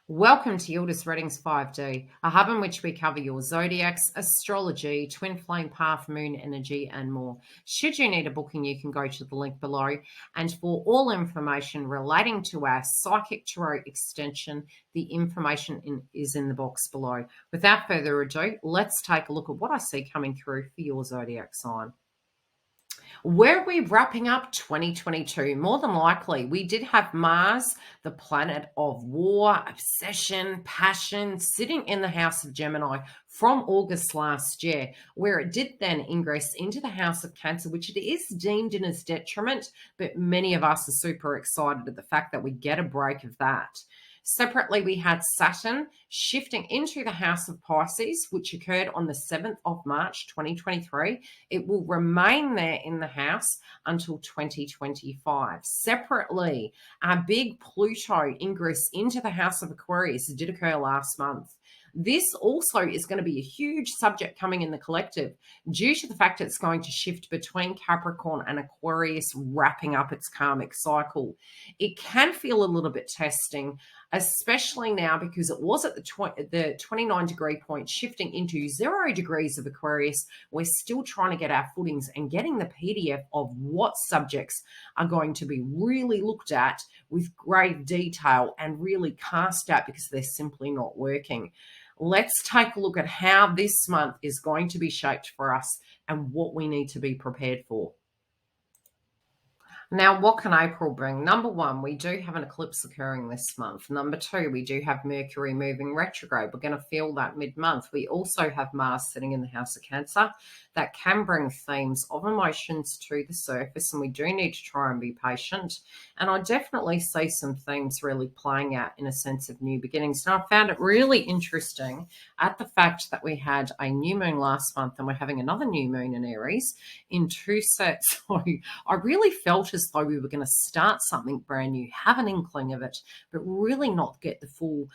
Welcome to Yildiz Readings 5D, a hub in which we cover your zodiacs, astrology, twin flame path, moon energy, and more. Should you need a booking, you can go to the link below. And for all information relating to our psychic tarot extension, the information is in the box below. Without further ado, let's take a look at what I see coming through for your zodiac sign. Were we wrapping up 2022? More than likely. We did have Mars, the planet of war, obsession, passion, sitting in the house of Gemini from August last year, where it did then ingress into the house of Cancer, which it is deemed in as detriment, but many of us are super excited at the fact that we get a break of that. Separately, we had Saturn shifting into the house of Pisces, which occurred on the 7th of March, 2023. It will remain there in the house until 2025. Separately, our big Pluto ingress into the house of Aquarius did occur last month. This also is going to be a huge subject coming in the collective due to the fact it's going to shift between Capricorn and Aquarius, wrapping up its karmic cycle. It can feel a little bit testing, especially now because it was at the 29-degree point, shifting into 0 degrees of Aquarius. We're still trying to get our footings and getting the PDF of what subjects are going to be really looked at with great detail and really cast out because they're simply not working. Let's take a look at how this month is going to be shaped for us and what we need to be prepared for. Now, what can April bring? Number one, we do have an eclipse occurring this month. Number two, we do have Mercury moving retrograde. We're going to feel that mid-month. We also have Mars sitting in the house of Cancer. That can bring themes of emotions to the surface, and we do need to try and be patient. And I definitely see some themes really playing out in a sense of new beginnings. And I found it really interesting at the fact that we had a new moon last month and we're having another new moon in Aries in two sets. So I really felt as though we were going to start something brand new, have an inkling of it, but really not get the full,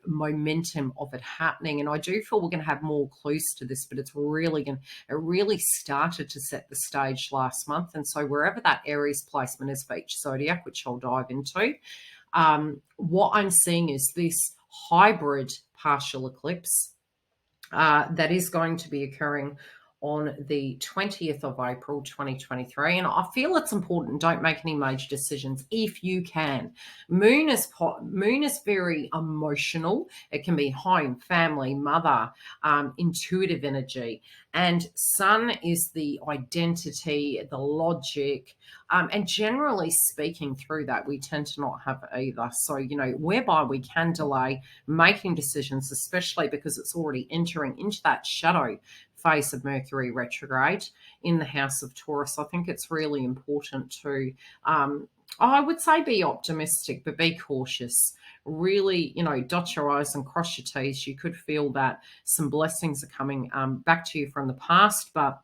momentum of it happening. And I do feel we're going to have more clues to this, but it really started to set the stage last month. And so wherever that Aries placement is for each zodiac, which I'll dive into, what I'm seeing is this hybrid partial eclipse that is going to be occurring on the 20th of April, 2023. And I feel it's important, don't make any major decisions if you can. Moon is very emotional. It can be home, family, mother, intuitive energy. And Sun is the identity, the logic, and generally speaking through that, we tend to not have either. So, whereby we can delay making decisions, especially because it's already entering into that shadow phase of Mercury retrograde in the house of Taurus. I think it's really important to, I would say, be optimistic, but be cautious. Really, dot your I's and cross your T's. You could feel that some blessings are coming back to you from the past, but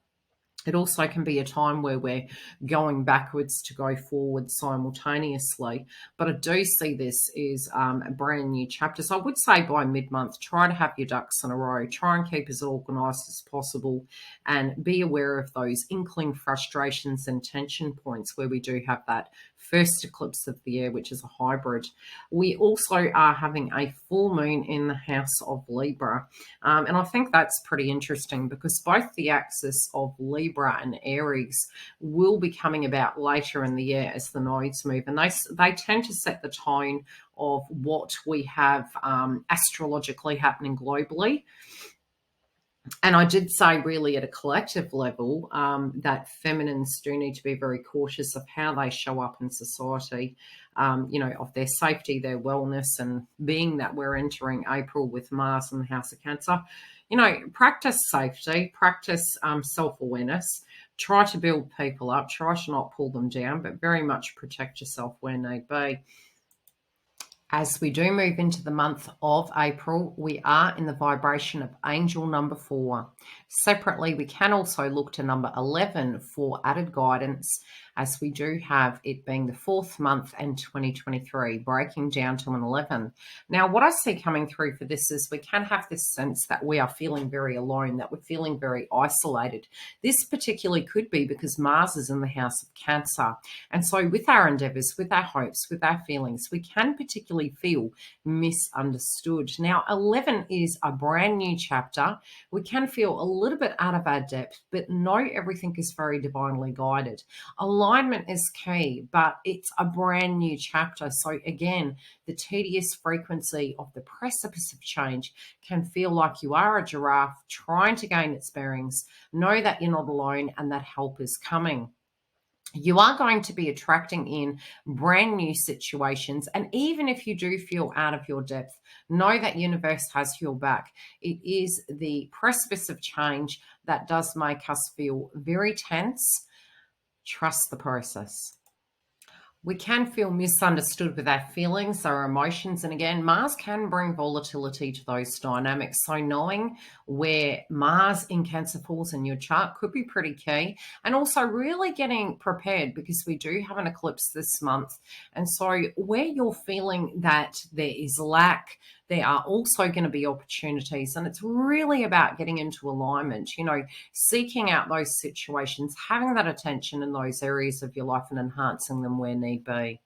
it also can be a time where we're going backwards to go forward simultaneously. But I do see this is a brand new chapter. So I would say by mid-month, try to have your ducks in a row. Try and keep as organised as possible and be aware of those inkling frustrations and tension points where we do have that first eclipse of the year, which is a hybrid. We also are having a full moon in the house of Libra. And I think that's pretty interesting because both the axis of Libra and Aries will be coming about later in the year as the nodes move. And they tend to set the tone of what we have astrologically happening globally. And I did say really at a collective level that feminines do need to be very cautious of how they show up in society, of their safety, their wellness, and being that we're entering April with Mars in the house of Cancer, practice safety, practice self-awareness, try to build people up, try to not pull them down, but very much protect yourself where need be. As we do move into the month of April, we are in the vibration of angel number 4. Separately, we can also look to number 11 for added guidance, as we do have it being the 4th month in 2023, breaking down to an 11. Now, what I see coming through for this is we can have this sense that we are feeling very alone, that we're feeling very isolated. This particularly could be because Mars is in the house of Cancer. And so with our endeavors, with our hopes, with our feelings, we can particularly possibly feel misunderstood. Now, 11 is a brand new chapter. We can feel a little bit out of our depth, but know everything is very divinely guided. Alignment is key, but it's a brand new chapter. So again, the tedious frequency of the precipice of change can feel like you are a giraffe trying to gain its bearings. Know that you're not alone and that help is coming. You are going to be attracting in brand new situations. And even if you do feel out of your depth, know that universe has your back. It is the precipice of change that does make us feel very tense. Trust the process. We can feel misunderstood with our feelings, our emotions. And again, Mars can bring volatility to those dynamics. So knowing where Mars in Cancer falls in your chart could be pretty key. And also really getting prepared, because we do have an eclipse this month. And so where you're feeling that there is lack, there are also going to be opportunities. And it's really about getting into alignment, seeking out those situations, having that attention in those areas of your life and enhancing them where need be.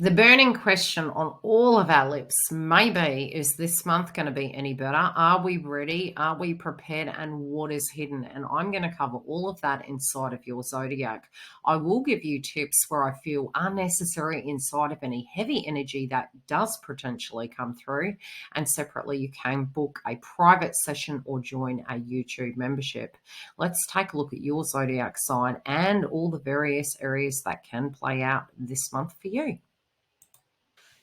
The burning question on all of our lips may be, is this month going to be any better? Are we ready? Are we prepared? And what is hidden? And I'm going to cover all of that inside of your zodiac. I will give you tips where I feel are necessary inside of any heavy energy that does potentially come through. And separately, you can book a private session or join a YouTube membership. Let's take a look at your zodiac sign and all the various areas that can play out this month for you.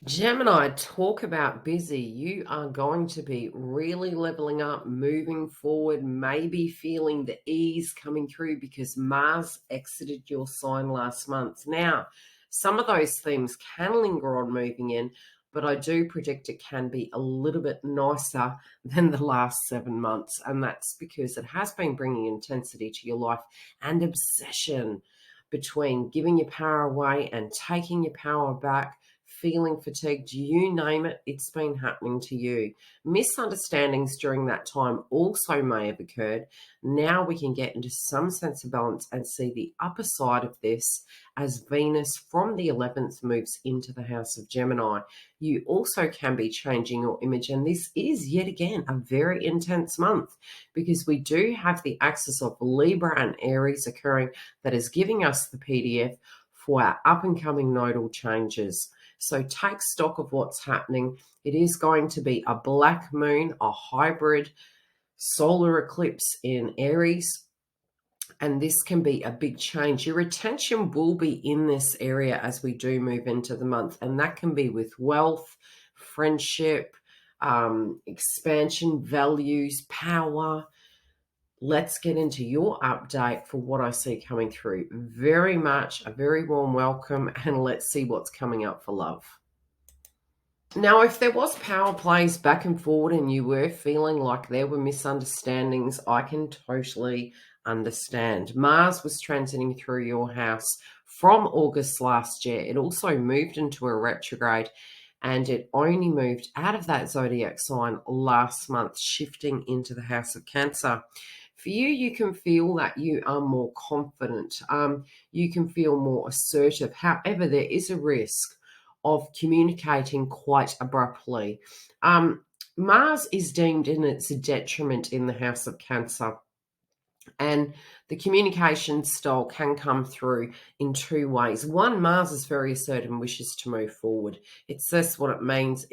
Gemini, talk about busy. You are going to be really leveling up, moving forward, maybe feeling the ease coming through because Mars exited your sign last month. Now, some of those themes can linger on moving in, but I do predict it can be a little bit nicer than the last 7 months. And that's because it has been bringing intensity to your life and obsession between giving your power away and taking your power back. Feeling fatigued, you name it, it's been happening to you. Misunderstandings during that time also may have occurred. Now we can get into some sense of balance and see the upper side of this as Venus from the 11th moves into the house of Gemini. You also can be changing your image, and this is yet again a very intense month because we do have the axis of Libra and Aries occurring that is giving us the PDF for our up and coming nodal changes. So take stock of what's happening. It is going to be a black moon, a hybrid solar eclipse in Aries, and this can be a big change. Your attention will be in this area as we do move into the month, and that can be with wealth, friendship, expansion, values, power. Let's get into your update for what I see coming through. Very much a very warm welcome, and let's see what's coming up for love. Now, if there was power plays back and forward and you were feeling like there were misunderstandings, I can totally understand. Mars was transiting through your house from August last year. It also moved into a retrograde, and it only moved out of that zodiac sign last month, shifting into the house of Cancer. For you, you can feel that you are more confident. You can feel more assertive. However, there is a risk of communicating quite abruptly. Mars is deemed in its detriment in the house of Cancer. And the communication style can come through in two ways. One, Mars is very assertive and wishes to move forward. It's just what it means.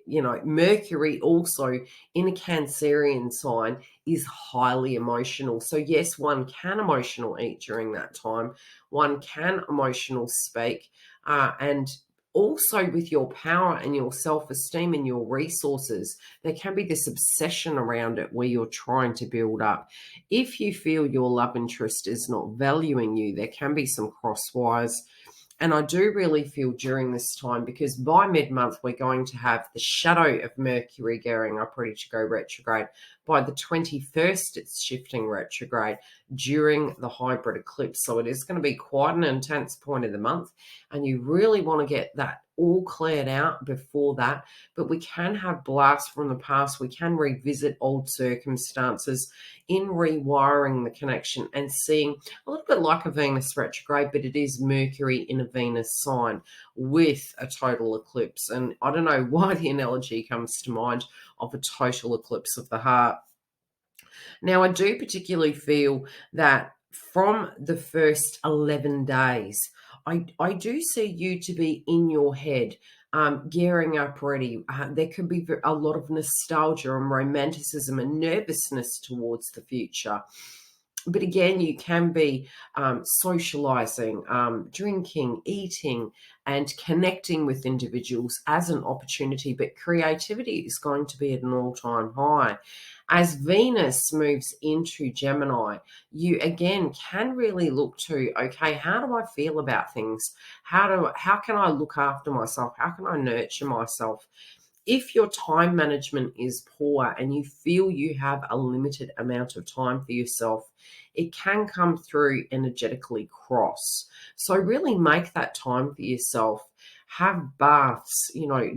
Mercury also in a Cancerian sign is highly emotional. So yes, one can emotional eat during that time. One can emotional speak. And also with your power and your self-esteem and your resources, there can be this obsession around it where you're trying to build up. If you feel your love interest is not valuing you, there can be some cross wires. And I do really feel during this time, because by mid-month, we're going to have the shadow of Mercury gearing up ready to go retrograde. By the 21st, it's shifting retrograde during the hybrid eclipse. So it is going to be quite an intense point of the month. And you really want to get that all cleared out before that, but we can have blasts from the past. We can revisit old circumstances in rewiring the connection and seeing a little bit like a Venus retrograde, but it is Mercury in a Venus sign with a total eclipse. And I don't know why the analogy comes to mind of a total eclipse of the heart. Now, I do particularly feel that from the first 11 days, I do see you to be in your head, gearing up ready. There could be a lot of nostalgia and romanticism and nervousness towards the future. But again, you can be socializing, drinking, eating, and connecting with individuals as an opportunity. But creativity is going to be at an all-time high. As Venus moves into Gemini, you again can really look to, okay, how do I feel about things? How can I look after myself? How can I nurture myself? If your time management is poor and you feel you have a limited amount of time for yourself, it can come through energetically cross. So really make that time for yourself. Have baths,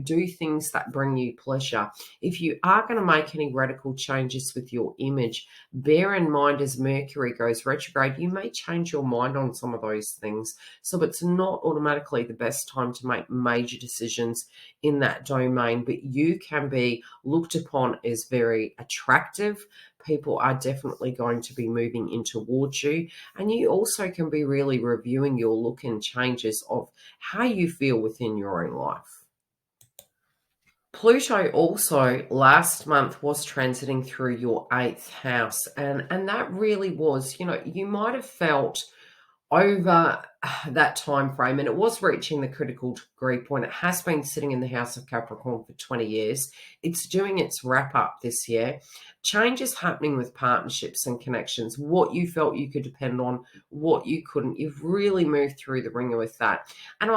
do things that bring you pleasure. If you are going to make any radical changes with your image, bear in mind as Mercury goes retrograde, you may change your mind on some of those things. So it's not automatically the best time to make major decisions in that domain, but you can be looked upon as very attractive. People are definitely going to be moving in towards you. And you also can be really reviewing your look and changes of how you feel within your own life. Pluto also last month was transiting through your 8th house. And that really was, you might have felt over that time frame, and it was reaching the critical degree point. It has been sitting in the house of Capricorn for 20 years. It's doing its wrap up this year. Change is happening with partnerships and connections. What you felt you could depend on, what you couldn't. You've really moved through the ringer with that. And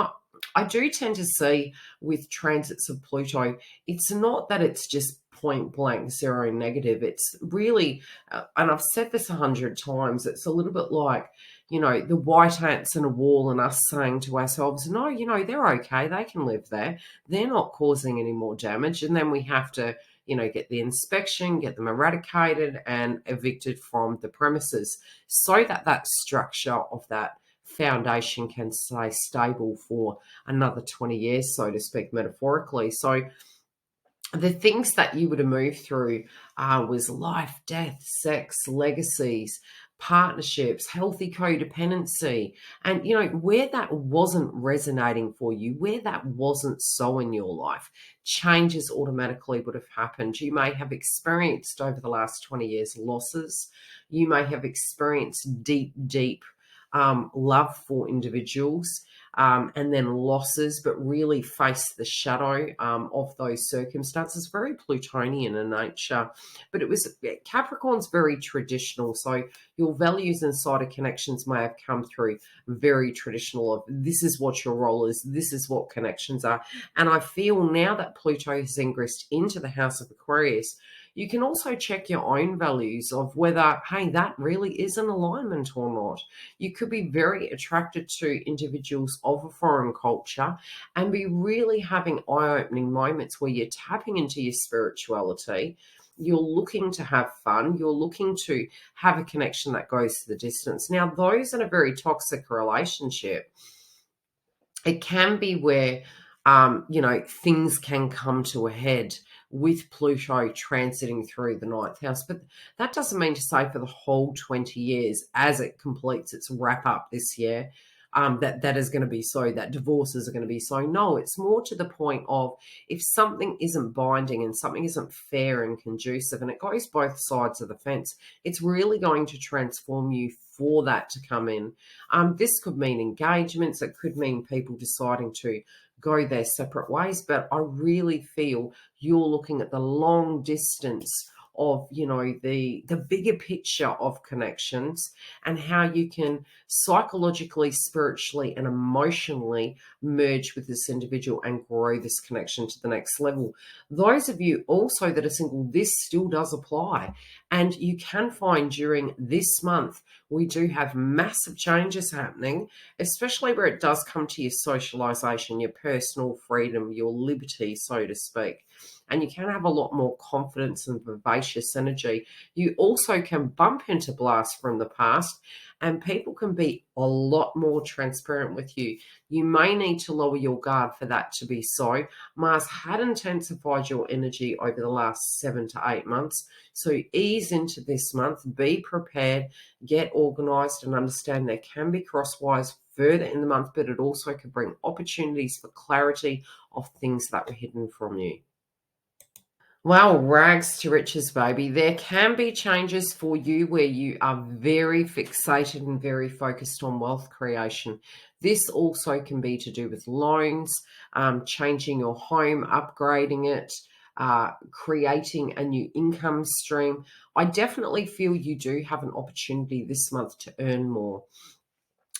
I do tend to see with transits of Pluto, it's not that it's just point blank zero negative. It's really, and I've said this 100 times, it's a little bit like, the white ants in a wall and us saying to ourselves, no, they're okay. They can live there. They're not causing any more damage. And then we have to, get the inspection, get them eradicated and evicted from the premises so that that structure of that foundation can stay stable for another 20 years, so to speak, metaphorically. So the things that you would have moved through was life, death, sex, legacies, partnerships, healthy codependency. And, where that wasn't resonating for you, where that wasn't so in your life, changes automatically would have happened. You may have experienced over the last 20 years losses. You may have experienced deep love for individuals. And then losses, but really face the shadow of those circumstances. Very Plutonian in nature, but Capricorn's very traditional. So your values inside of connections may have come through very traditional of this is what your role is, this is what connections are. And I feel now that Pluto has ingressed into the house of Aquarius, you can also check your own values of whether, hey, that really is an alignment or not. You could be very attracted to individuals of a foreign culture and be really having eye-opening moments where you're tapping into your spirituality. You're looking to have fun. You're looking to have a connection that goes to the distance. Now, those in a very toxic relationship, it can be where, things can come to a head with Pluto transiting through the 9th house. But that doesn't mean to say for the whole 20 years as it completes its wrap up this year, that is going to be so, that divorces are going to be so. No, it's more to the point of if something isn't binding and something isn't fair and conducive, and it goes both sides of the fence, it's really going to transform you for that to come in. This could mean engagements. It could mean people deciding to go their separate ways. But I really feel you're looking at the long distance of, the bigger picture of connections and how you can psychologically, spiritually, and emotionally merge with this individual and grow this connection to the next level. Those of you also that are single, this still does apply. And you can find during this month we do have massive changes happening, especially where it does come to your socialization, your personal freedom, your liberty, so to speak. And you can have a lot more confidence and vivacious energy. You also can bump into blasts from the past, and people can be a lot more transparent with you. You may need to lower your guard for that to be so. Mars had intensified your energy over the last 7 to 8 months. So ease into this month, be prepared, get organized, and understand there can be crosswise further in the month, but it also could bring opportunities for clarity of things that were hidden from you. Well, rags to riches, baby. There can be changes for you where you are very fixated and very focused on wealth creation. This also can be to do with loans, changing your home, upgrading it, creating a new income stream. I definitely feel you do have an opportunity this month to earn more.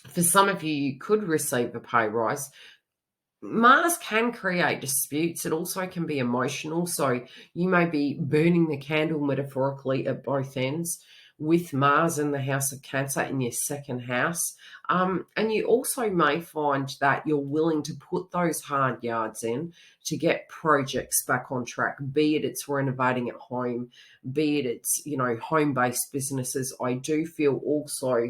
For some of you, you could receive a pay rise. Mars can create disputes. It also can be emotional. So you may be burning the candle metaphorically at both ends with Mars in the house of Cancer in your second house. And you also may find that you're willing to put those hard yards in to get projects back on track, be it it's renovating at home, be it it's, home-based businesses. I do feel also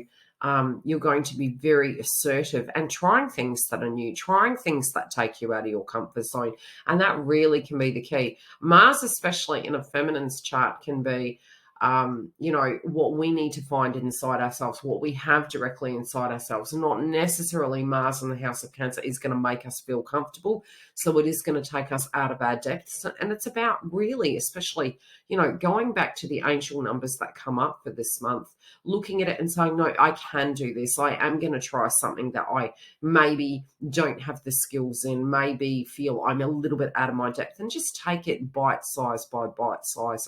you're going to be very assertive and trying things that are new, trying things that take you out of your comfort zone. And that really can be the key. Mars, especially in a feminine's chart, can be, what we need to find inside ourselves, what we have directly inside ourselves. Not necessarily Mars in the house of Cancer is going to make us feel comfortable. So it is going to take us out of our depths. And it's about really, especially, going back to the angel numbers that come up for this month, looking at it and saying, no, I can do this. I am going to try something that I maybe don't have the skills in, maybe feel I'm a little bit out of my depth, and just take it bite size by bite size.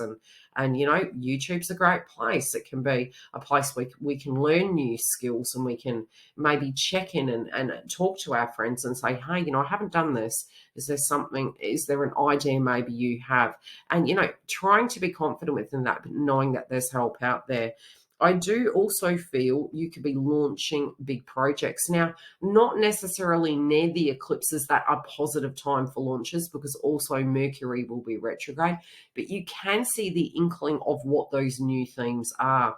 And YouTube's a great place. It can be a place where we can learn new skills, and we can maybe check in and talk to our friends and say, hey, I haven't done this. Is there an idea maybe you have? And, trying to be confident within that, but knowing that there's help out there. I do also feel you could be launching big projects. Now, not necessarily near the eclipses that are positive time for launches, because also Mercury will be retrograde, but you can see the inkling of what those new things are.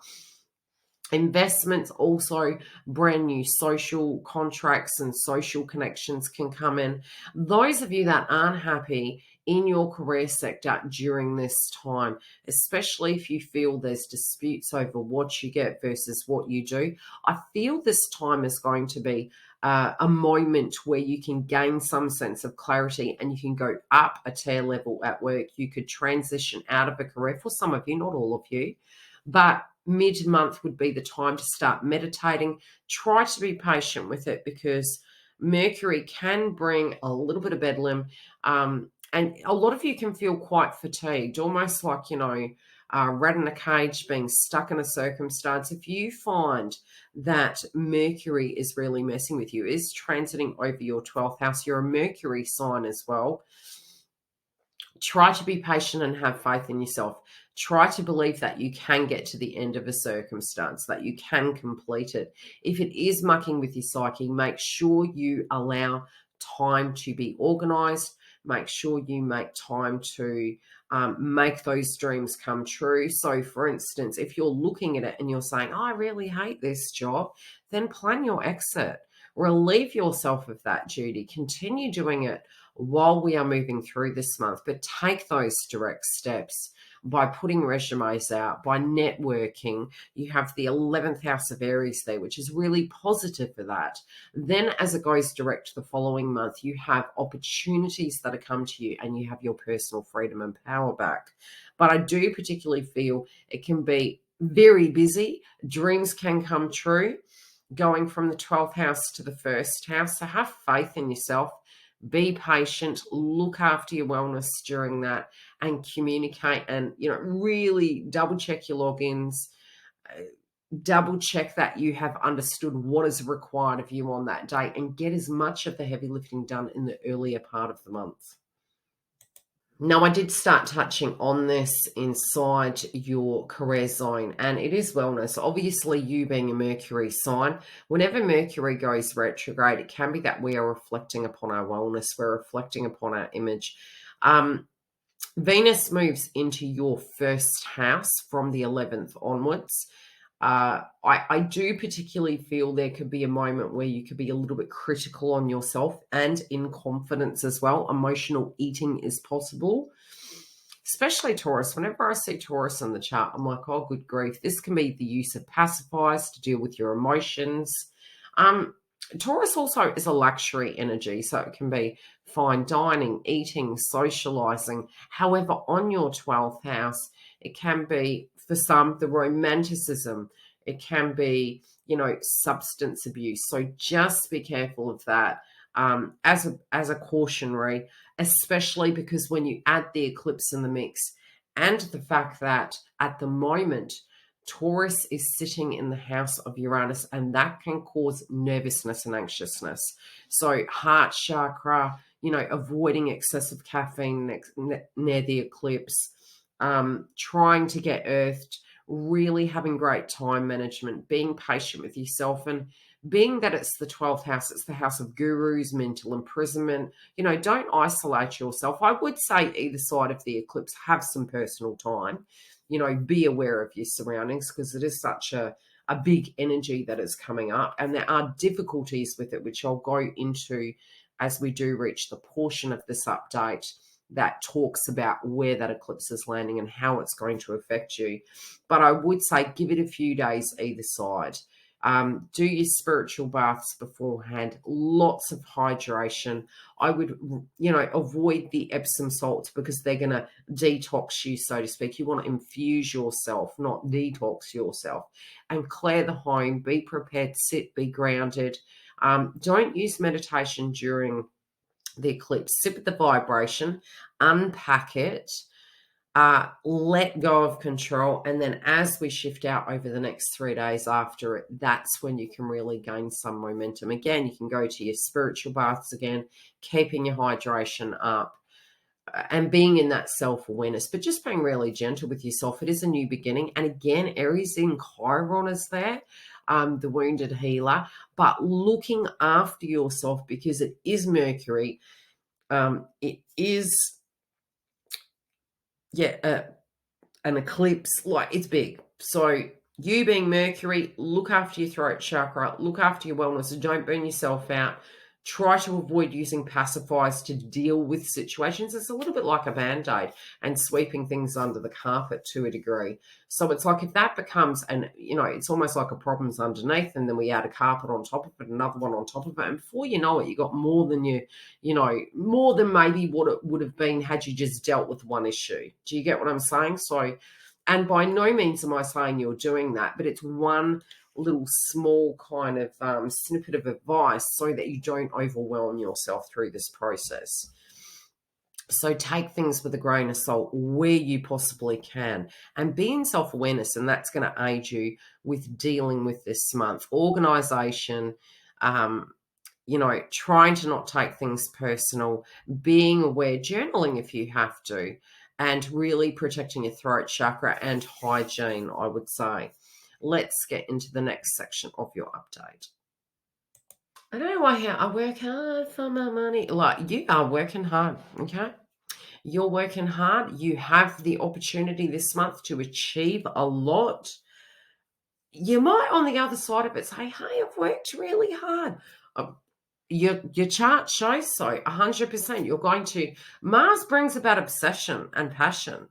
Investments, also brand new social contracts and social connections can come in. Those of you that aren't happy in your career sector during this time, especially if you feel there's disputes over what you get versus what you do, I feel this time is going to be a moment where you can gain some sense of clarity and you can go up a tier level at work. You could transition out of a career, for some of you, not all of you, but mid-month would be the time to start meditating. Try to be patient with it, because Mercury can bring a little bit of bedlam. And a lot of you can feel quite fatigued, almost like, rat in a cage, being stuck in a circumstance. If you find that Mercury is really messing with you, is transiting over your 12th house, you're a Mercury sign as well. Try to be patient and have faith in yourself. Try to believe that you can get to the end of a circumstance, that you can complete it. If it is mucking with your psyche, make sure you allow time to be organized. Make sure you make time to make those dreams come true. So, for instance, if you're looking at it and you're saying, I really hate this job, then plan your exit. Relieve yourself of that duty. Continue doing it while we are moving through this month, but take those direct steps by putting resumes out, by networking. You have the 11th house of Aries there, which is really positive for that. Then as it goes direct the following month, you have opportunities that are come to you, and you have your personal freedom and power back. But I do particularly feel it can be very busy. Dreams can come true, going from the 12th house to the first house. So have faith in yourself. Be patient, look after your wellness during that, and communicate, and really double check your logins, double check that you have understood what is required of you on that date, and get as much of the heavy lifting done in the earlier part of the month. Now, I did start touching on this inside your career zone, and it is wellness. Obviously, you being a Mercury sign, whenever Mercury goes retrograde, it can be that we are reflecting upon our wellness, we're reflecting upon our image. Venus moves into your first house from the 11th onwards. I do particularly feel there could be a moment where you could be a little bit critical on yourself and in confidence as well. Emotional eating is possible, especially Taurus. Whenever I see Taurus on the chart, I'm like, oh, good grief. This can be the use of pacifiers to deal with your emotions. Taurus also is a luxury energy, so it can be fine dining, eating, socializing. However, on your 12th house, it can be, for some, the romanticism. It can be, substance abuse. So just be careful of that as a cautionary, especially because when you add the eclipse in the mix and the fact that at the moment, Taurus is sitting in the house of Uranus, and that can cause nervousness and anxiousness. So heart chakra, avoiding excessive caffeine near the eclipse, trying to get earthed, really having great time management, being patient with yourself, and being that it's the 12th house, it's the house of gurus, mental imprisonment. Don't isolate yourself. I would say either side of the eclipse, have some personal time. Be aware of your surroundings because it is such a big energy that is coming up, and there are difficulties with it, which I'll go into as we do reach the portion of this update that talks about where that eclipse is landing and how it's going to affect you. But I would say give it a few days either side. Do your spiritual baths beforehand, lots of hydration. I would, avoid the Epsom salts because they're going to detox you, so to speak. You want to infuse yourself, not detox yourself. And clear the home, be prepared, sit, be grounded. Don't use meditation during the eclipse. Sit with the vibration, unpack it, let go of control, and then as we shift out over the next 3 days after it, that's when you can really gain some momentum. Again, you can go to your spiritual baths again, keeping your hydration up, and being in that self-awareness, but just being really gentle with yourself. It is a new beginning. And again, Aries in Chiron is there, the wounded healer, but looking after yourself because it is Mercury. It is an eclipse, like it's big. So you being Mercury, look after your throat chakra, look after your wellness, don't burn yourself out. Try to avoid using pacifiers to deal with situations. It's a little bit like a Band-Aid and sweeping things under the carpet to a degree. So it's like if that becomes, it's almost like a problem's underneath, and then we add a carpet on top of it, another one on top of it, and before you know it, you got more than more than maybe what it would have been had you just dealt with one issue. Do you get what I'm saying? So, and by no means am I saying you're doing that, but it's one little small kind of snippet of advice so that you don't overwhelm yourself through this process. So take things with a grain of salt where you possibly can, and be in self-awareness, and that's going to aid you with dealing with this month. Organization, trying to not take things personal, being aware, journaling if you have to, and really protecting your throat chakra and hygiene, I would say. Let's get into the next section of your update. I don't know why I work hard for my money. Like, you are working hard, okay? You're working hard. You have the opportunity this month to achieve a lot. You might, on the other side of it, say, hey, I've worked really hard. Your chart shows so, 100%. You're going to, Mars brings about obsession and passion.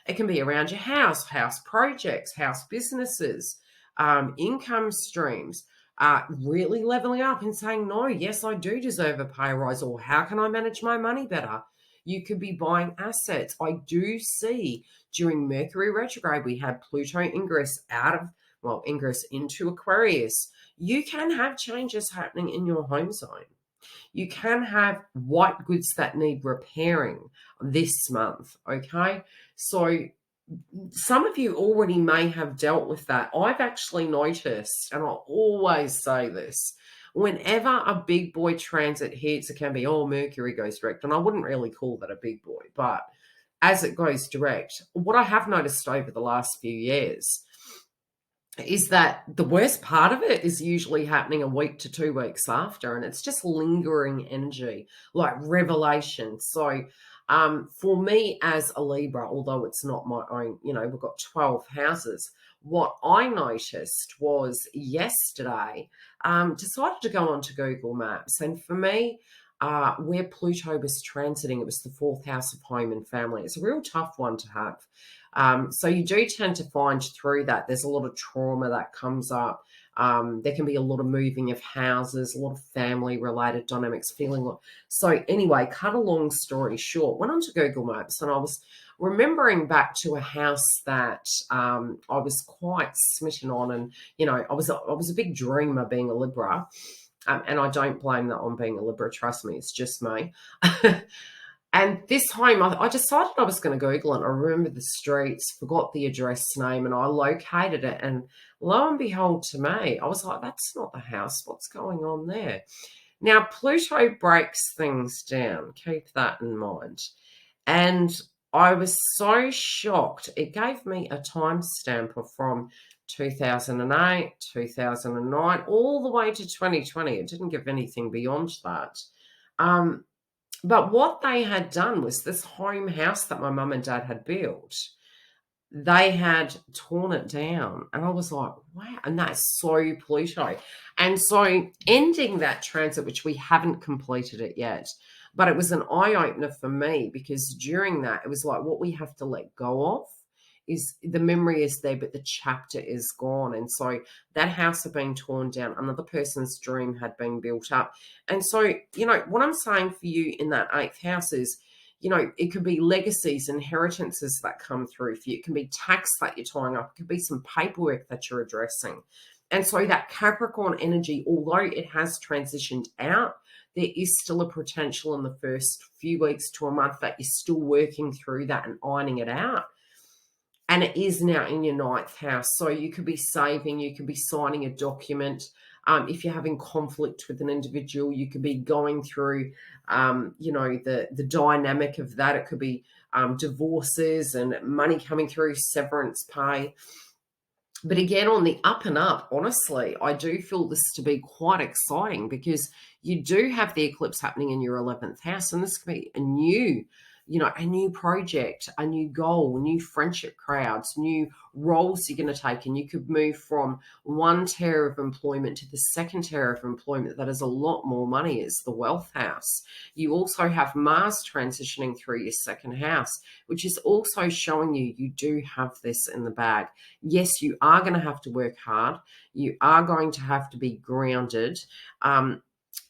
It can be around your house projects, house businesses, income streams, really leveling up and saying, no, yes, I do deserve a pay rise, or how can I manage my money better? You could be buying assets. I do see during Mercury retrograde, we had Pluto ingress into Aquarius. You can have changes happening in your home zone. You can have white goods that need repairing this month, okay? So some of you already may have dealt with that. I've actually noticed, and I always say this, whenever a big boy transit hits, it can be, Mercury goes direct. And I wouldn't really call that a big boy, but as it goes direct. What I have noticed over the last few years is that the worst part of it is usually happening a week to 2 weeks after, and it's just lingering energy, like revelation. So for me as a Libra, although it's not my own, we've got 12 houses, what I noticed was yesterday, decided to go onto Google Maps, and for me, where Pluto was transiting, it was the 4th house of home and family. It's a real tough one to have. So you do tend to find through that there's a lot of trauma that comes up. There can be a lot of moving of houses, a lot of family related dynamics, so anyway, cut a long story short, went onto Google Maps and I was remembering back to a house that I was quite smitten on, and I was a big dreamer being a Libra. And I don't blame that on being a Libra, trust me, it's just me. And this home, I decided I was going to Google it. I remember the streets, forgot the address name, and I located it. And lo and behold, to me, I was like, that's not the house. What's going on there? Now, Pluto breaks things down. Keep that in mind. And I was so shocked. It gave me a timestamp from 2008, 2009, all the way to 2020. It didn't give anything beyond that. But what they had done was this home house that my mum and dad had built, they had torn it down. And I was like, wow. And that's so Pluto. And so ending that transit, which we haven't completed it yet, but it was an eye-opener for me, because during that, it was like what we have to let go of is the memory is there, but the chapter is gone. And so that house had been torn down. Another person's dream had been built up. And so, what I'm saying for you in that 8th house is, it could be legacies, inheritances that come through for you. It can be tax that you're tying up. It could be some paperwork that you're addressing. And so that Capricorn energy, although it has transitioned out, there is still a potential in the first few weeks to a month that you're still working through that and ironing it out. And it is now in your 9th house. So you could be saving, you could be signing a document. If you're having conflict with an individual, you could be going through, the dynamic of that. It could be divorces and money coming through, severance pay. But again, on the up and up, honestly, I do feel this to be quite exciting, because you do have the eclipse happening in your 11th house, and this could be a new project, a new goal, new friendship crowds, new roles you're going to take. And you could move from one tier of employment to the second tier of employment that is a lot more money, is the wealth house. You also have Mars transitioning through your 2nd house, which is also showing you do have this in the bag. Yes, you are going to have to work hard. You are going to have to be grounded,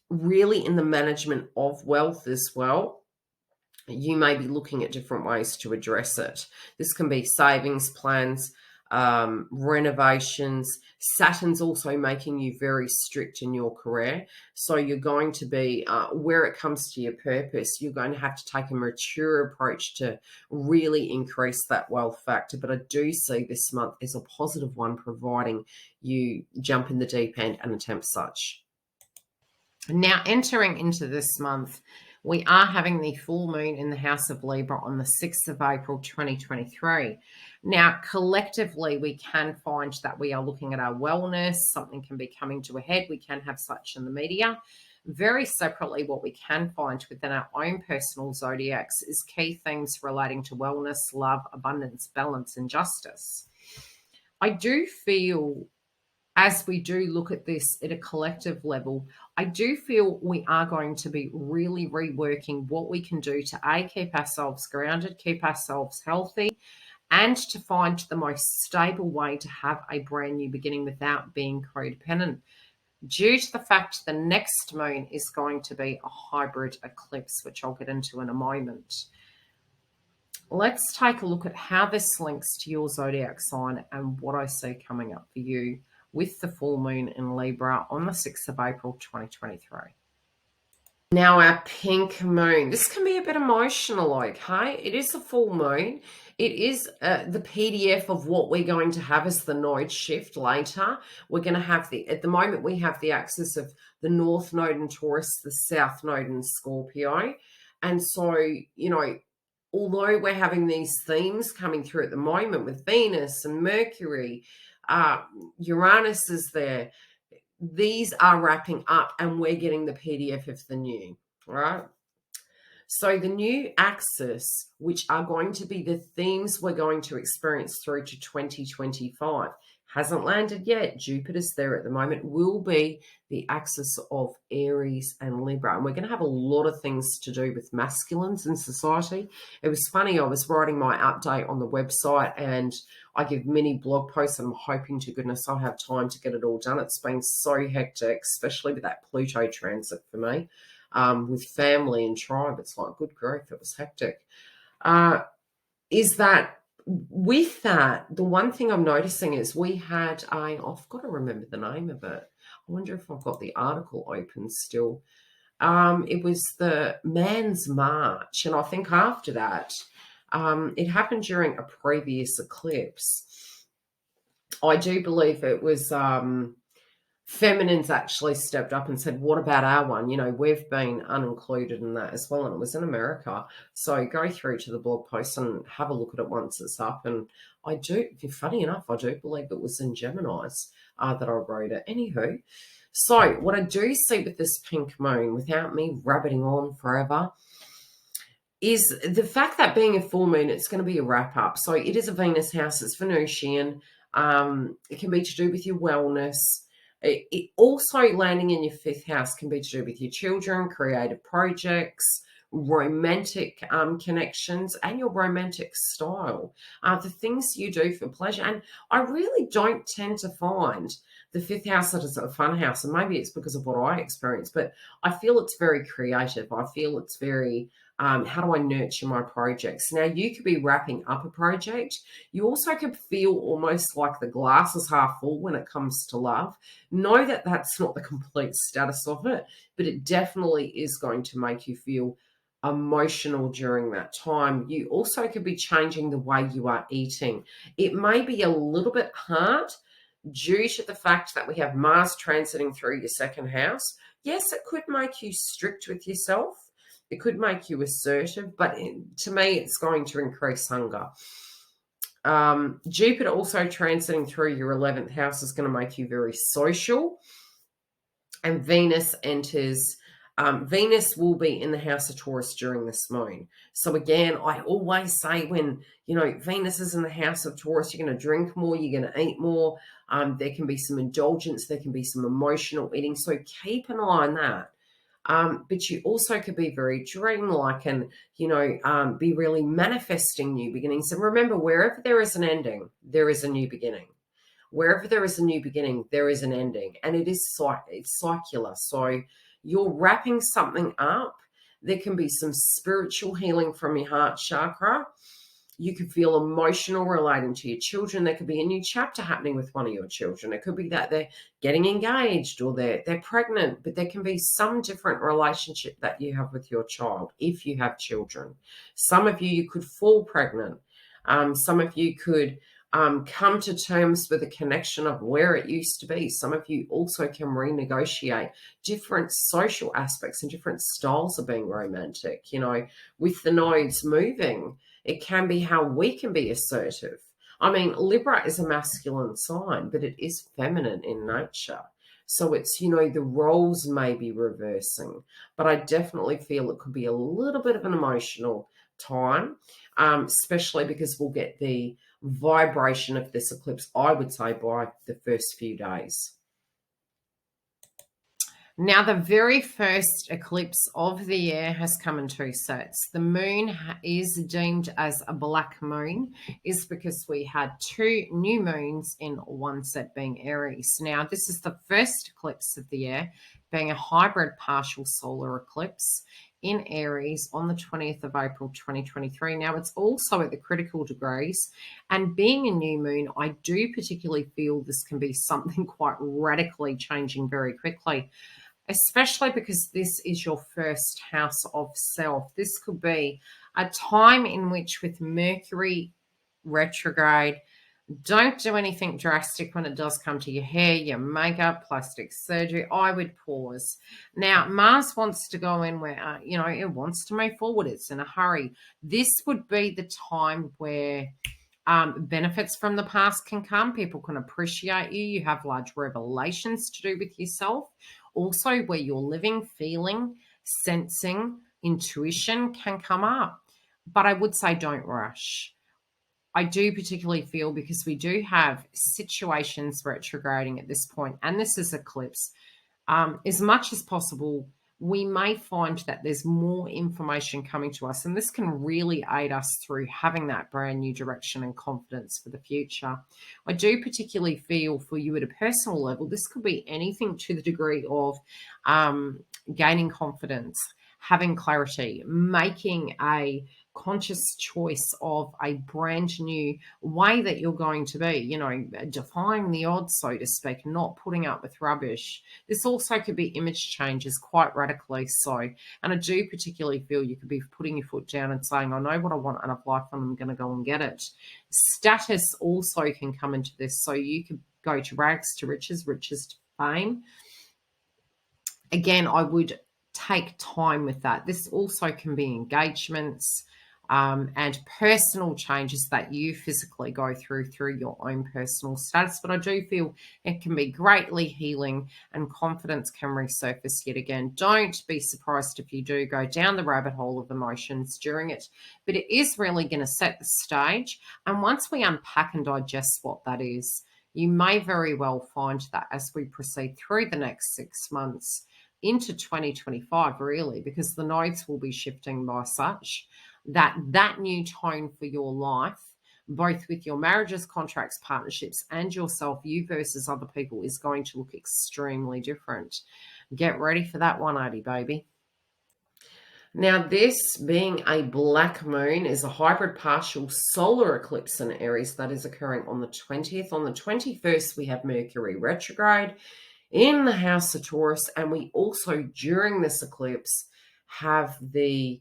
really in the management of wealth as well. You may be looking at different ways to address it. This can be savings plans, renovations. Saturn's also making you very strict in your career. So you're going to be, where it comes to your purpose, you're going to have to take a mature approach to really increase that wealth factor. But I do see this month as a positive one, providing you jump in the deep end and attempt such. Now, entering into this month, we are having the full moon in the house of Libra on the 6th of April, 2023. Now, collectively, we can find that we are looking at our wellness. Something can be coming to a head. We can have such in the media. Very separately, what we can find within our own personal zodiacs is key themes relating to wellness, love, abundance, balance, and justice. I do feel, as we do look at this at a collective level, I do feel we are going to be really reworking what we can do to keep ourselves grounded, keep ourselves healthy, and to find the most stable way to have a brand new beginning without being codependent. Due to the fact the next moon is going to be a hybrid eclipse, which I'll get into in a moment. Let's take a look at how this links to your zodiac sign and what I see coming up for you with the full moon in Libra on the 6th of April, 2023. Now, our pink moon. This can be a bit emotional, okay? It is a full moon. It is the PDF of what we're going to have as the node shift later. We're going to have at the moment, we have the axis of the North Node in Taurus, the South Node in Scorpio. And so, although we're having these themes coming through at the moment with Venus and Mercury, Uranus is there. These are wrapping up and we're getting the PDF of the new, right? So the new axis, which are going to be the themes we're going to experience through to 2025, hasn't landed yet. Jupiter's there at the moment, will be the axis of Aries and Libra. And we're going to have a lot of things to do with masculines in society. It was funny, I was writing my update on the website and I give mini blog posts and I'm hoping to goodness I'll have time to get it all done. It's been so hectic, especially with that Pluto transit for me. With family and tribe, it's like, good grief, it was hectic. Is that with that, the one thing I'm noticing is we had I've got to remember the name of it. I wonder if I've got the article open still. It was the Man's March, and I think after that, it happened during a previous eclipse. I do believe it was Feminines actually stepped up and said, what about our one? You know, we've been unincluded in that as well. And it was in America. So go through to the blog post and have a look at it once it's up. And I do, funny enough, I do believe it was in Gemini's that I wrote it. Anywho, so what I do see with this pink moon, without me rabbiting on forever, is the fact that being a full moon, it's going to be a wrap up. So it is a Venus house. It's Venusian. It can be to do with your wellness. It also landing in your fifth house can be to do with your children, creative projects, romantic connections, and your romantic style. The things you do for pleasure. And I really don't tend to find the fifth house that is a fun house. And maybe it's because of what I experience, but I feel it's very creative. I feel it's very how do I nurture my projects? Now, you could be wrapping up a project. You also could feel almost like the glass is half full when it comes to love. Know that that's not the complete status of it, but it definitely is going to make you feel emotional during that time. You also could be changing the way you are eating. It may be a little bit hard due to the fact that we have Mars transiting through your second house. Yes, it could make you strict with yourself. It could make you assertive, but to me, it's going to increase hunger. Jupiter also transiting through your 11th house is going to make you very social. And Venus enters, Venus will be in the house of Taurus during this moon. So again, I always say when, you know, Venus is in the house of Taurus, you're going to drink more, you're going to eat more. There can be some indulgence, there can be some emotional eating. So keep an eye on that. But you also could be very dreamlike and, you know, be really manifesting new beginnings. And remember, wherever there is an ending, there is a new beginning. Wherever there is a new beginning, there is an ending. And it's circular. So you're wrapping something up. There can be some spiritual healing from your heart chakra. You could feel emotional relating to your children. There could be a new chapter happening with one of your children. It could be that they're getting engaged or they're pregnant, but there can be some different relationship that you have with your child if you have children. Some of you could fall pregnant. Some of you could come to terms with a connection of where it used to be. Some of you also can renegotiate different social aspects and different styles of being romantic. You know, with the nodes moving, it can be how we can be assertive. I mean, Libra is a masculine sign, but it is feminine in nature. So it's, you know, the roles may be reversing, but I definitely feel it could be a little bit of an emotional time, especially because we'll get the vibration of this eclipse, I would say, by the first few days. Now, the very first eclipse of the year has come in two sets. The moon is deemed as a black moon, is because we had two new moons in one set being Aries. Now, this is the first eclipse of the year, being a hybrid partial solar eclipse in Aries on the 20th of April 2023. Now, it's also at the critical degrees, and being a new moon, I do particularly feel this can be something quite radically changing very quickly, especially because this is your first house of self. This could be a time in which, with Mercury retrograde, Don't do anything drastic when it does come to your hair, your makeup, plastic surgery. I would pause. Now, Mars wants to go in where, it wants to move forward. It's in a hurry. This would be the time where benefits from the past can come. People can appreciate you. You have large revelations to do with yourself. Also, where you're living, feeling, sensing, intuition can come up. But I would say don't rush. I do particularly feel, because we do have situations retrograding at this point, and this is eclipse, as much as possible, we may find that there's more information coming to us, and this can really aid us through having that brand new direction and confidence for the future. I do particularly feel for you at a personal level, this could be anything to the degree of gaining confidence, having clarity, making a conscious choice of a brand new way that you're going to be, defying the odds, so to speak, not putting up with rubbish. This also could be image changes, quite radically so. And I do particularly feel you could be putting your foot down and saying, I know what I want out of life and I'm going to go and get it. Status also can come into this. So you could go to rags to riches, riches to fame. Again, I would take time with that. This also can be engagements, and personal changes that you physically go through your own personal status. But I do feel it can be greatly healing, and confidence can resurface yet again. Don't be surprised if you do go down the rabbit hole of emotions during it, but it is really going to set the stage. And once we unpack and digest what that is, you may very well find that as we proceed through the next 6 months into 2025, really, because the nodes will be shifting by such that new tone for your life, both with your marriages, contracts, partnerships, and yourself, you versus other people, is going to look extremely different. Get ready for that 180, baby. Now, this being a black moon is a hybrid partial solar eclipse in Aries that is occurring on the 20th. On the 21st, we have Mercury retrograde in the house of Taurus, and we also, during this eclipse, have the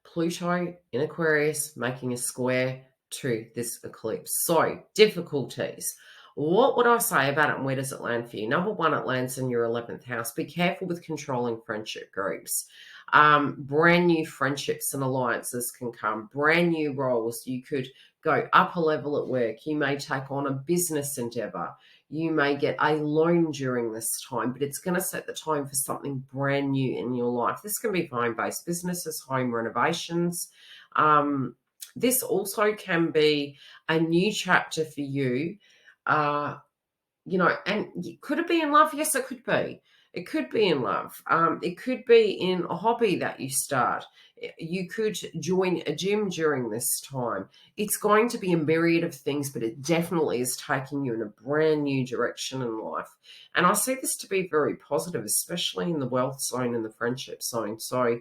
Pluto in Aquarius making a square to this eclipse. So, difficulties. What would I say about it, and where does it land for you? Number one, it lands in your 11th house. Be careful with controlling friendship groups. Brand new friendships and alliances can come. Brand new roles. You could go up a level at work. You may take on a business endeavor. You may get a loan during this time, but it's going to set the tone for something brand new in your life. This can be home-based businesses, home renovations. This also can be a new chapter for you. And could it be in love? Yes, it could be. It could be in love. It could be in a hobby that you start. You could join a gym during this time. It's going to be a myriad of things, but it definitely is taking you in a brand new direction in life. And I see this to be very positive, especially in the wealth zone and the friendship zone. So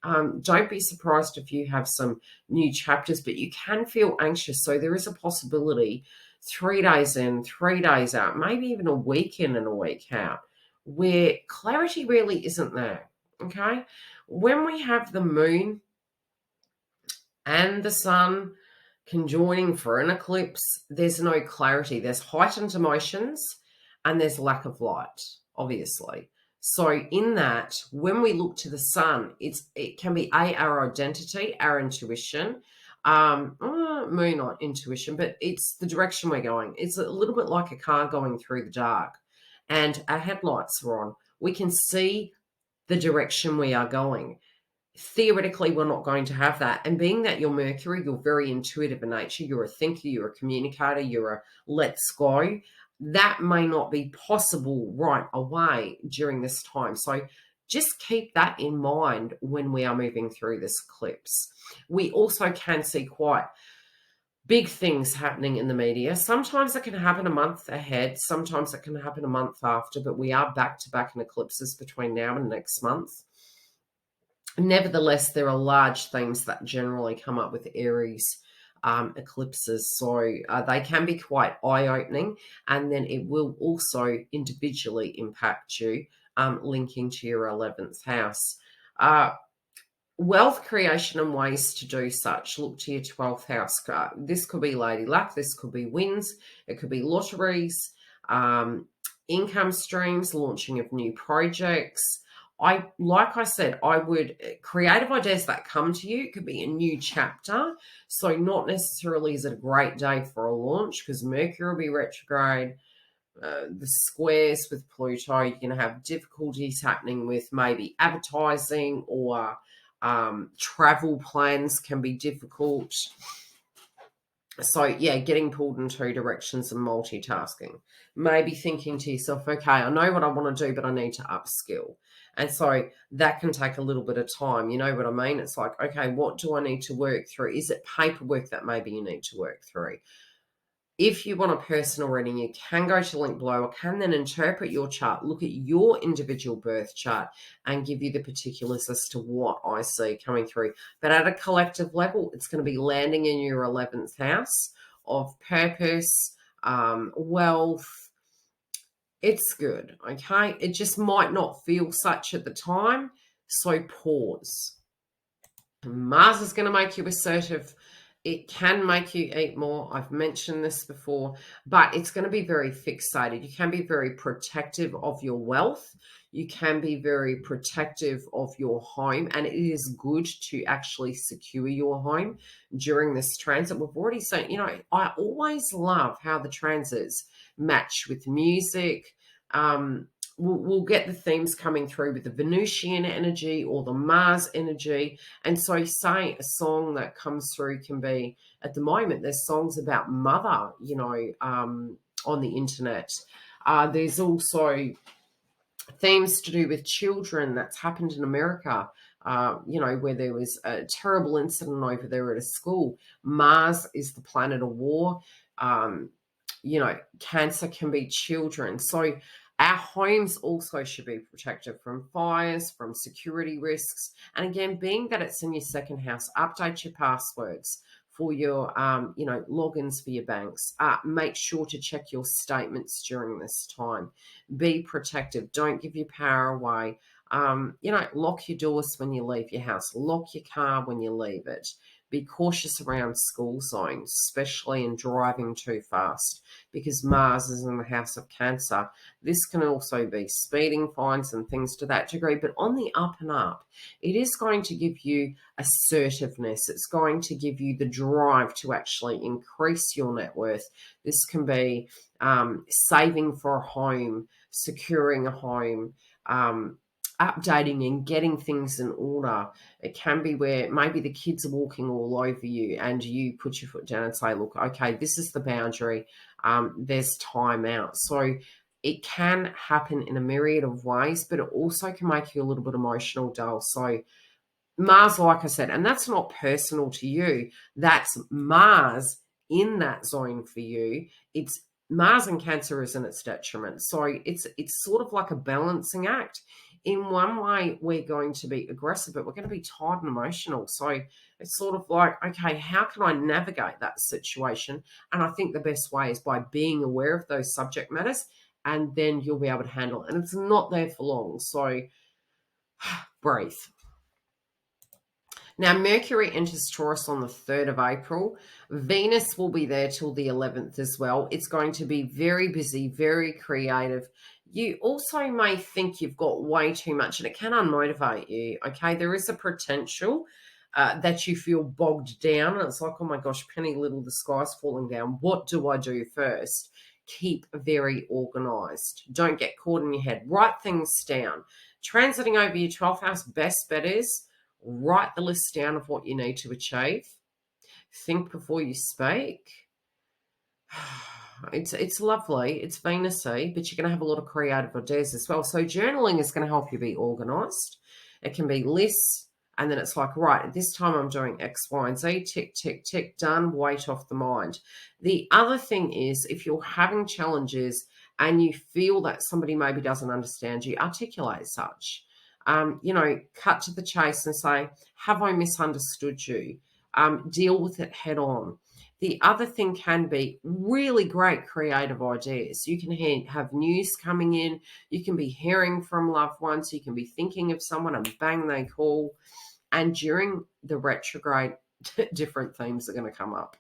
don't be surprised if you have some new chapters, but you can feel anxious. So there is a possibility 3 days in, 3 days out, maybe even a week in and a week out, where clarity really isn't there, okay? When we have the moon and the sun conjoining for an eclipse, there's no clarity. There's heightened emotions and there's lack of light, obviously. So in that, when we look to the sun, it can be our identity, our intuition, moon on intuition, but it's the direction we're going. It's a little bit like a car going through the dark and our headlights are on. We can see the direction we are going. Theoretically, we're not going to have that. And being that you're Mercury, you're very intuitive in nature. You're a thinker, you're a communicator, you're a let's go. That may not be possible right away during this time. So just keep that in mind when we are moving through this eclipse. We also can see quite big things happening in the media. Sometimes it can happen a month ahead. Sometimes it can happen a month after, but we are back-to-back in eclipses between now and next month. Nevertheless, there are large themes that generally come up with Aries eclipses. So they can be quite eye-opening, and then it will also individually impact you, linking to your 11th house. Wealth creation and ways to do such. Look to your 12th house. This could be Lady Luck. This could be wins. It could be lotteries, income streams, launching of new projects. Like I said, I would creative ideas that come to you. It could be a new chapter. So not necessarily is it a great day for a launch because Mercury will be retrograde. The squares with Pluto, you're going to have difficulties happening with maybe advertising or travel plans can be difficult. So, yeah, getting pulled in two directions and multitasking. Maybe thinking to yourself, okay, I know what I want to do, but I need to upskill. And so that can take a little bit of time. You know what I mean? It's like, okay, what do I need to work through? Is it paperwork that maybe you need to work through? If you want a personal reading, you can go to the link below. I can then interpret your chart, look at your individual birth chart, and give you the particulars as to what I see coming through. But at a collective level, it's going to be landing in your 11th house of purpose, wealth. It's good, okay? It just might not feel such at the time, so pause. Mars is going to make you assertive. It can make you eat more. I've mentioned this before, but it's going to be very fixated. You can be very protective of your wealth. You can be very protective of your home, and it is good to actually secure your home during this transit. We've already seen, you know, I always love how the transits match with music. We'll get the themes coming through with the Venusian energy or the Mars energy. And so say a song that comes through can be, at the moment, there's songs about mother, you know, on the internet. There's also themes to do with children that's happened in America, you know, where there was a terrible incident over there at a school. Mars is the planet of war. You know, Cancer can be children. So our homes also should be protected from fires, from security risks. And again, being that it's in your second house, update your passwords for your, you know, logins for your banks. Make sure to check your statements during this time. Be protective. Don't give your power away. You know, lock your doors when you leave your house. Lock your car when you leave it. Be cautious around school zones, especially in driving too fast, because Mars is in the house of Cancer. This can also be speeding fines and things to that degree, but on the up and up, it is going to give you assertiveness. It's going to give you the drive to actually increase your net worth. This can be saving for a home, securing a home, updating and getting things in order. It can be where maybe the kids are walking all over you and you put your foot down and say, look, okay, this is the boundary. There's time out. So it can happen in a myriad of ways, but it also can make you a little bit emotional, dull. So Mars, like I said, and that's not personal to you. That's Mars in that zone for you. It's Mars and Cancer is in its detriment. So it's sort of like a balancing act. In one way, we're going to be aggressive, but we're going to be tired and emotional. So it's sort of like, okay, how can I navigate that situation? And I think the best way is by being aware of those subject matters, and then you'll be able to handle it. And it's not there for long. So breathe. Now, Mercury enters Taurus on the 3rd of April. Venus will be there till the 11th as well. It's going to be very busy, very creative. You also may think you've got way too much, and it can unmotivate you, okay? There is a potential that you feel bogged down, and it's like, oh my gosh, penny little, the sky's falling down. What do I do first? Keep very organized. Don't get caught in your head. Write things down. Transiting over your 12th house, best bet is write the list down of what you need to achieve. Think before you speak. It's lovely. It's Venus-y, but you're going to have a lot of creative ideas as well. So journaling is going to help you be organized. It can be lists, and then it's like, right, at this time I'm doing X, Y, and Z. Tick, tick, tick, done. Weight off the mind. The other thing is, if you're having challenges and you feel that somebody maybe doesn't understand you, articulate such. You know, cut to the chase and say, have I misunderstood you? Deal with it head on. The other thing can be really great creative ideas. You can have news coming in. You can be hearing from loved ones. You can be thinking of someone and bang, they call. And during the retrograde, different themes are going to come up.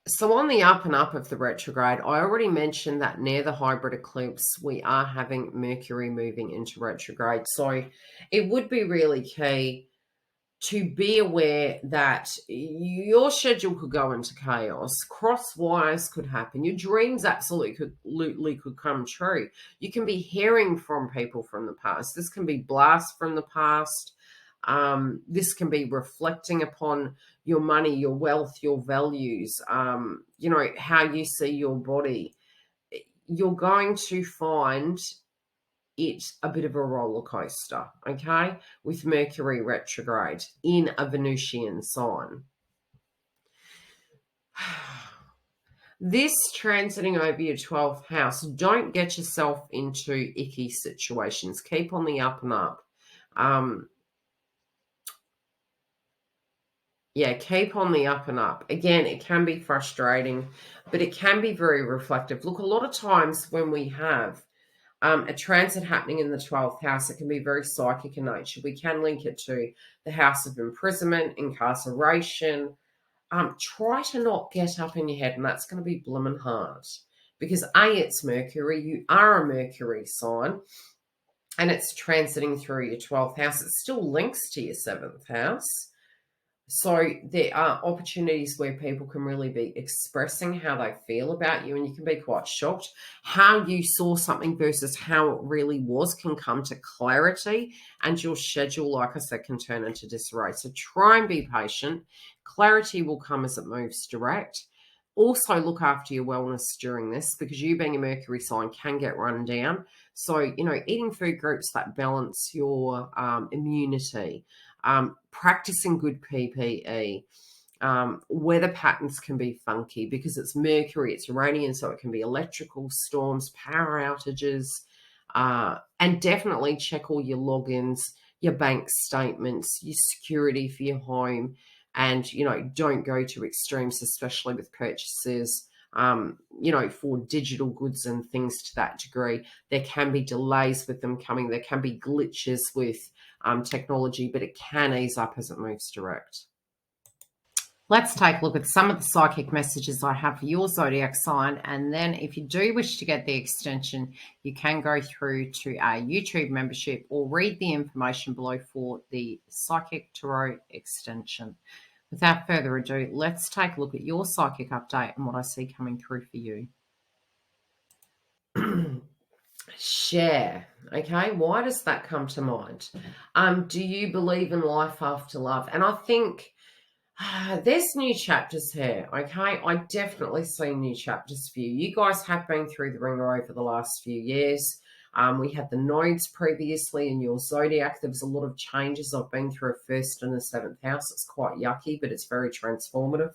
So on the up and up of the retrograde, I already mentioned that near the hybrid eclipse, we are having Mercury moving into retrograde. So it would be really key to be aware that your schedule could go into chaos. Cross wires could happen. Your dreams absolutely could come true. You can be hearing from people from the past. This can be blasts from the past. This can be reflecting upon your money, your wealth, your values, how you see your body. You're going to find it a bit of a roller coaster, okay, with Mercury retrograde in a Venusian sign. This transiting over your 12th house, don't get yourself into icky situations. Keep on the up and up. Keep on the up and up. Again, it can be frustrating, but it can be very reflective. Look, a lot of times when we have a transit happening in the 12th house, it can be very psychic in nature. We can link it to the house of imprisonment, incarceration. Try to not get up in your head, and that's going to be blooming hard. Because A, it's Mercury. You are a Mercury sign, and it's transiting through your 12th house. It still links to your 7th house. So there are opportunities where people can really be expressing how they feel about you, and you can be quite shocked. How you saw something versus how it really was can come to clarity, and your schedule, like I said, can turn into disarray. So try and be patient. Clarity will come as it moves direct. Also look after your wellness during this, because you being a Mercury sign can get run down. So, eating food groups that balance your immunity, practicing good PPE. Weather patterns can be funky because it's Mercury, it's Uranian, so it can be electrical storms, power outages, and definitely check all your logins, your bank statements, your security for your home, and, don't go to extremes, especially with purchases, for digital goods and things to that degree. There can be delays with them coming. There can be glitches with technology, but it can ease up as it moves direct. Let's take a look at some of the psychic messages I have for your zodiac sign. And then if you do wish to get the extension, you can go through to our YouTube membership or read the information below for the Psychic Tarot extension. Without further ado, let's take a look at your psychic update and what I see coming through for you. Share. Okay, why does that come to mind? Do you believe in life after love? And I think there's new chapters here, okay? I definitely see new chapters for you. You guys have been through the ringer over the last few years. We had the nodes previously in your zodiac. There was a lot of changes. I've been through a 1st and a 7th house. It's quite yucky, but it's very transformative.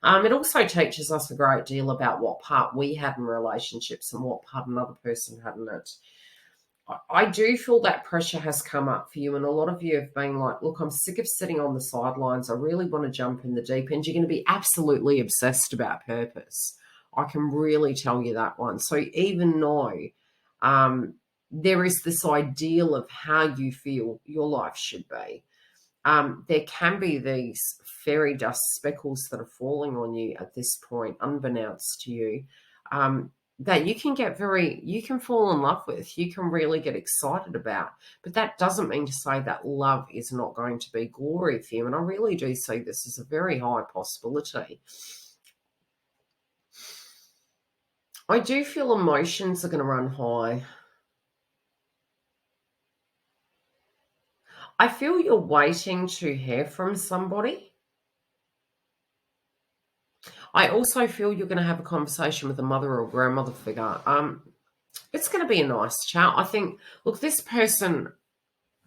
It also teaches us a great deal about what part we had in relationships and what part another person had in it. I do feel that pressure has come up for you, and a lot of you have been like, look, I'm sick of sitting on the sidelines. I really want to jump in the deep end. You're going to be absolutely obsessed about purpose. I can really tell you that one. So even though there is this ideal of how you feel your life should be, there can be these fairy dust speckles that are falling on you at this point, unbeknownst to you, that you can fall in love with, you can really get excited about. But that doesn't mean to say that love is not going to be glory for you. And I really do see this as a very high possibility. I do feel emotions are going to run high. I feel you're waiting to hear from somebody. I also feel you're going to have a conversation with a mother or grandmother figure. It's going to be a nice chat. I think, look, this person,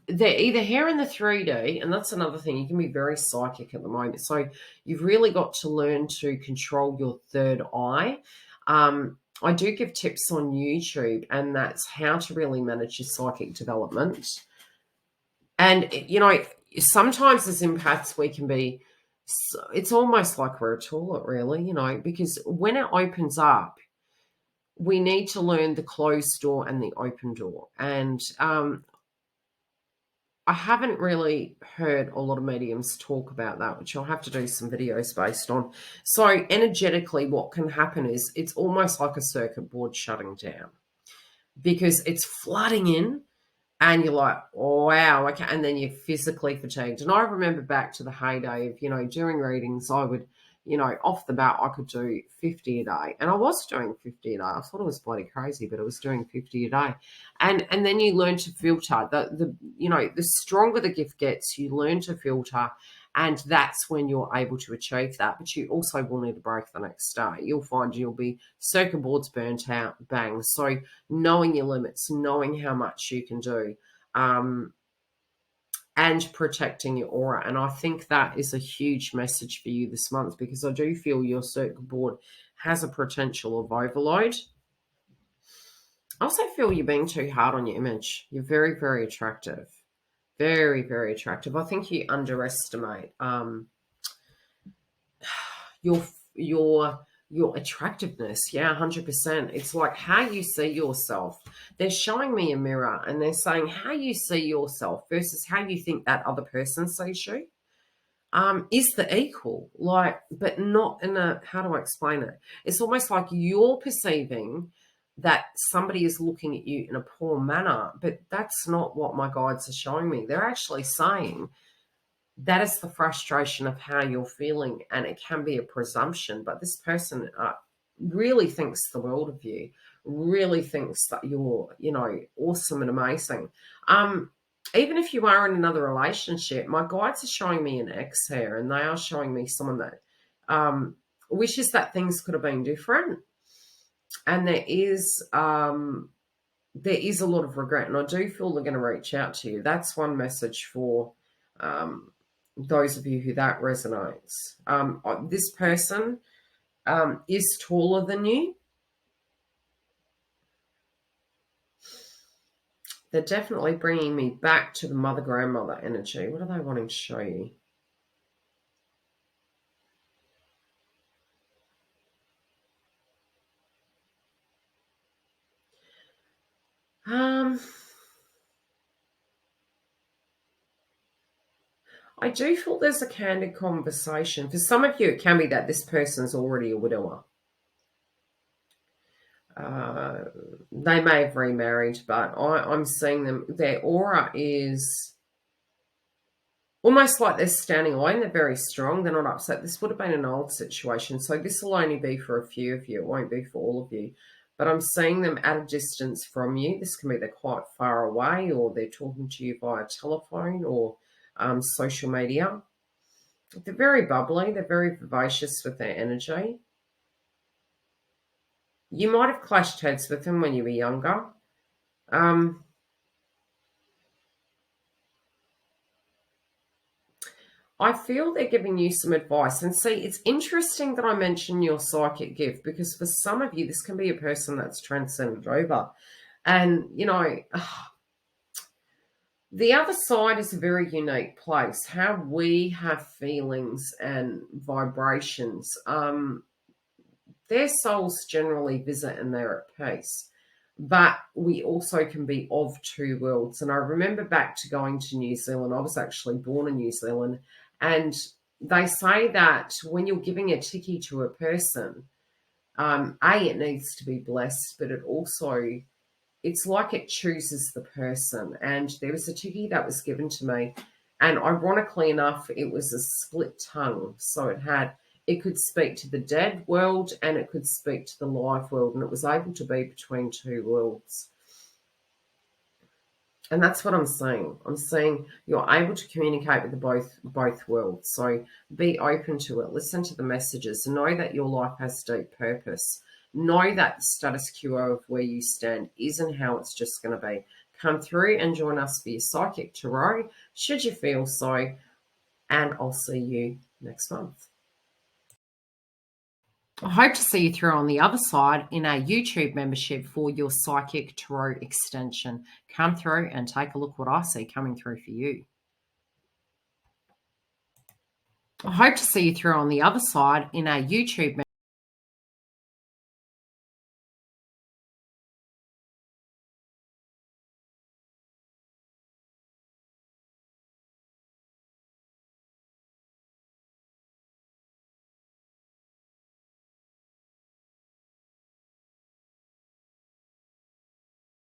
they're either here in the 3D, and that's another thing. You can be very psychic at the moment. So you've really got to learn to control your third eye. I do give tips on YouTube, and that's how to really manage your psychic development. And, sometimes as empaths, we can be, it's almost like we're a toilet, really, because when it opens up, we need to learn the closed door and the open door. And I haven't really heard a lot of mediums talk about that, which I'll have to do some videos based on. So energetically, what can happen is it's almost like a circuit board shutting down because it's flooding in and you're like, oh, wow, okay. And then you're physically fatigued. And I remember back to the heyday of, doing readings, I would, off the bat, I could do 50 a day. And I was doing 50 a day. I thought it was bloody crazy, but I was doing 50 a day. And then you learn to filter. The stronger the gift gets, you learn to filter. And that's when you're able to achieve that. But you also will need a break the next day. You'll find you'll be circuit boards burnt out, bang. So knowing your limits, knowing how much you can do, and protecting your aura. And I think that is a huge message for you this month, because I do feel your circuit board has a potential of overload. I also feel you're being too hard on your image. You're very, very attractive. Very, very attractive. I think you underestimate your attractiveness. Yeah, 100%. It's like how you see yourself. They're showing me a mirror and they're saying how you see yourself versus how you think that other person sees you is the equal, but not in a, how do I explain it? It's almost like you're perceiving that somebody is looking at you in a poor manner, but that's not what my guides are showing me. They're actually saying that is the frustration of how you're feeling, and it can be a presumption, but this person really thinks the world of you, really thinks that you're, awesome and amazing. Even if you are in another relationship, my guides are showing me an ex here, and they are showing me someone that wishes that things could have been different. And there is a lot of regret, and I do feel they're going to reach out to you. That's one message for those of you who that resonates. This person is taller than you. They're definitely bringing me back to the mother-grandmother energy. What are they wanting to show you? I do feel there's a candid conversation. For some of you, it can be that this person's already a widower. They may have remarried, but I'm seeing them. Their aura is almost like they're standing alone. They're very strong. They're not upset. This would have been an old situation. So this will only be for a few of you. It won't be for all of you. But I'm seeing them at a distance from you. This can be they're quite far away, or they're talking to you via telephone or social media. They're very bubbly. They're very vivacious with their energy. You might have clashed heads with them when you were younger. I feel they're giving you some advice. And see, it's interesting that I mention your psychic gift, because for some of you, this can be a person that's transcended over. And, the other side is a very unique place. How we have feelings and vibrations. Their souls generally visit and they're at peace. But we also can be of two worlds. And I remember back to going to New Zealand. I was actually born in New Zealand. And they say that when you're giving a tikkie to a person, it needs to be blessed, but it's like it chooses the person. And there was a tikkie that was given to me, and ironically enough, it was a split tongue. So it could speak to the dead world and it could speak to the live world, and it was able to be between two worlds. And that's what I'm saying. I'm saying you're able to communicate with both worlds. So be open to it. Listen to the messages. Know that your life has deep purpose. Know that the status quo of where you stand isn't how it's just going to be. Come through and join us for your Psychic Tarot, should you feel so. And I'll see you next month. I hope to see you through on the other side in our YouTube membership for your Psychic Tarot extension. Come through and take a look what I see coming through for you. I hope to see you through on the other side in our YouTube membership.